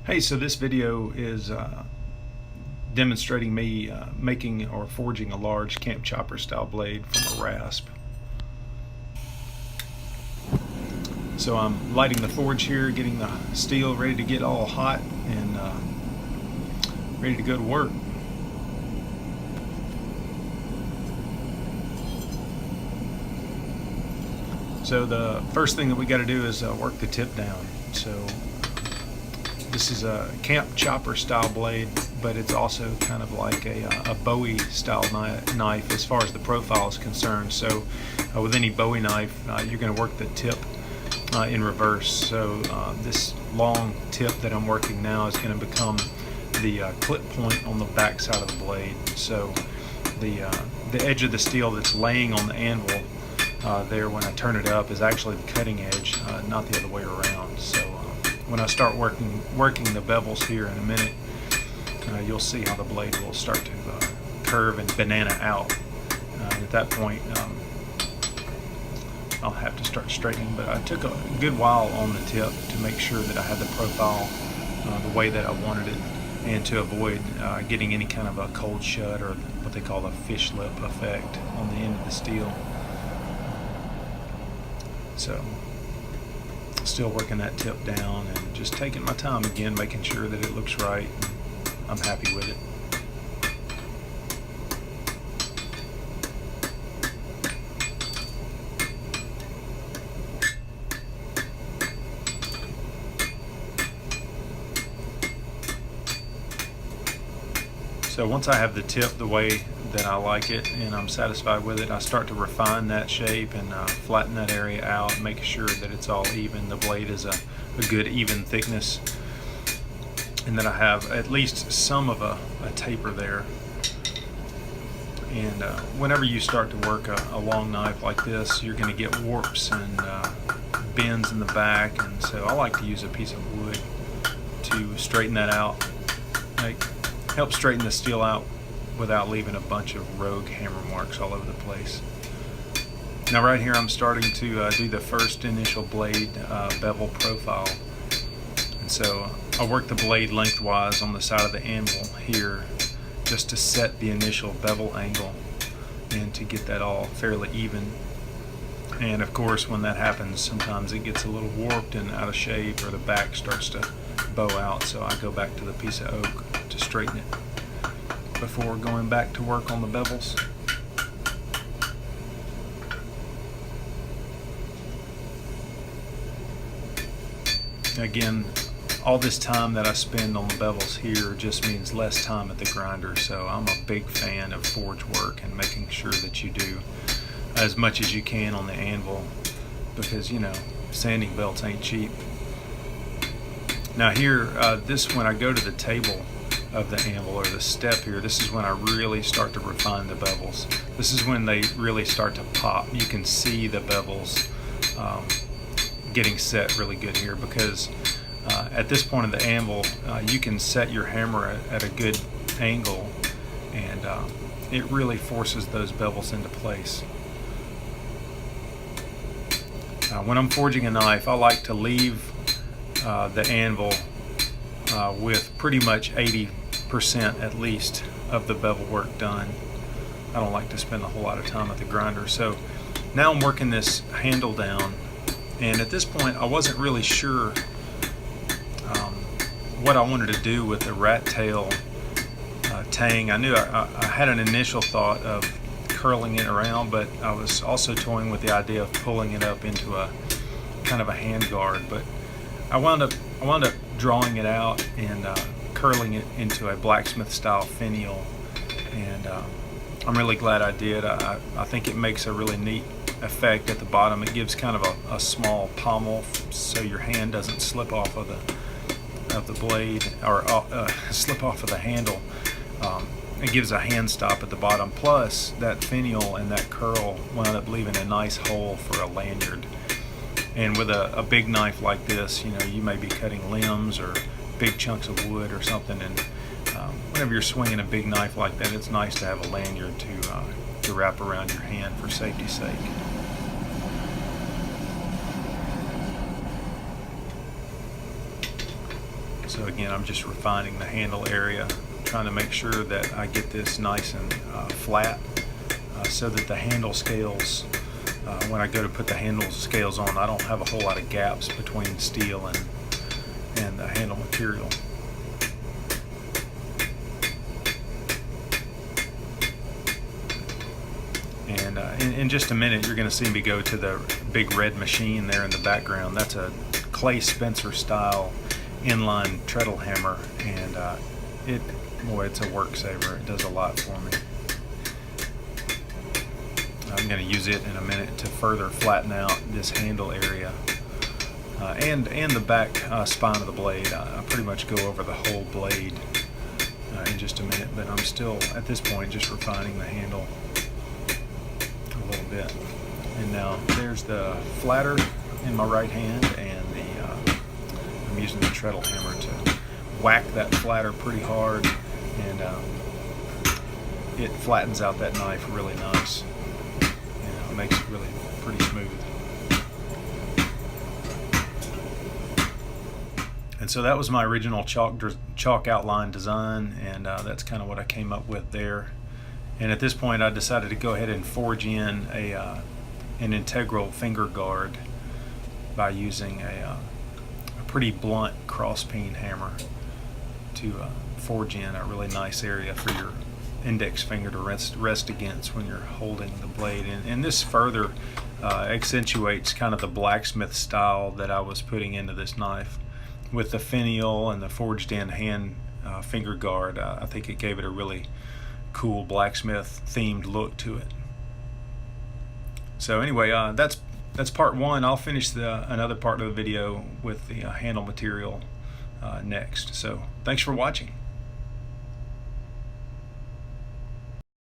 Hey, so this video is demonstrating me making or forging a large camp chopper style blade from a rasp. So I'm lighting the forge here, getting the steel ready to get all hot and ready to go to work. So the first thing that we got to do is work the tip down. So this is a camp chopper style blade, but it's also kind of like a Bowie style knife as far as the profile is concerned. So with any Bowie knife, you're going to work the tip in reverse. So this long tip that I'm working now is going to become the clip point on the back side of the blade. So the edge of the steel that's laying on the anvil there when I turn it up is actually the cutting edge, not the other way around. So when I start working the bevels here in a minute, you'll see how the blade will start to curve and banana out. At that point, I'll have to start straightening, but I took a good while on the tip to make sure that I had the profile the way that I wanted it, and to avoid getting any kind of a cold shut or what they call the fish lip effect on the end of the steel. So still working that tip down and just taking my time again, making sure that it looks right. I'm happy with it. So once I have the tip the way that I like it and I'm satisfied with it, I start to refine that shape and flatten that area out, make sure that it's all even. The blade is a good even thickness, and that I have at least some of a taper there. And whenever you start to work a long knife like this, you're going to get warps and bends in the back, and so I like to use a piece of wood to straighten that out, help straighten the steel out without leaving a bunch of rogue hammer marks all over the place. Now right here I'm starting to do the first initial blade bevel profile. And so I work the blade lengthwise on the side of the anvil here just to set the initial bevel angle and to get that all fairly even. And of course when that happens, sometimes it gets a little warped and out of shape, or the back starts to bow out, so I go back to the piece of oak to straighten it before going back to work on the bevels. Again, all this time that I spend on the bevels here just means less time at the grinder, so I'm a big fan of forge work and making sure that you do as much as you can on the anvil, because you know, sanding belts ain't cheap. Now here, when I go to the table of the anvil, or the step here, this is when I really start to refine the bevels. This is when they really start to pop. You can see the bevels getting set really good here, because at this point of the anvil, you can set your hammer at a good angle, and it really forces those bevels into place. When I'm forging a knife, I like to leave the anvil with pretty much 80% at least of the bevel work done. I don't like to spend a whole lot of time at the grinder. So now I'm working this handle down, and at this point I wasn't really sure what I wanted to do with the rat tail tang. I knew I had an initial thought of curling it around, but I was also toying with the idea of pulling it up into a kind of a hand guard, but I wound up drawing it out and curling it into a blacksmith style finial, and I'm really glad I did. I think it makes a really neat effect at the bottom. It gives kind of a small pommel, so your hand doesn't slip off of the blade, or slip off of the handle. It gives a hand stop at the bottom, plus that finial and that curl wound up leaving a nice hole for a lanyard. And with a big knife like this, you know, you may be cutting limbs or big chunks of wood or something, and whenever you're swinging a big knife like that, it's nice to have a lanyard to wrap around your hand for safety's sake. So again, I'm just refining the handle area, trying to make sure that I get this nice and flat, so that the handle scales, when I go to put the handle scales on, I don't have a whole lot of gaps between steel and the handle material. And in just a minute, you're going to see me go to the big red machine there in the background. That's a Clay Spencer style inline treadle hammer, and boy, it's a work saver. It does a lot for me. I'm going to use it in a minute to further flatten out this handle area and the back spine of the blade. I'll pretty much go over the whole blade in just a minute, but I'm still at this point just refining the handle a little bit. And now there's the flatter in my right hand, and I'm using the treadle hammer to whack that flatter pretty hard, and it flattens out that knife really nice. It makes it really pretty smooth. And so that was my original chalk outline design, and that's kind of what I came up with there. And at this point, I decided to go ahead and forge in an integral finger guard by using a pretty blunt cross peen hammer to forge in a really nice area for your index finger to rest against when you're holding the blade. And this further accentuates kind of the blacksmith style that I was putting into this knife. With the finial and the forged in hand finger guard, I think it gave it a really cool blacksmith themed look to it. So anyway, that's part one. I'll finish another part of the video with the handle material next. So thanks for watching.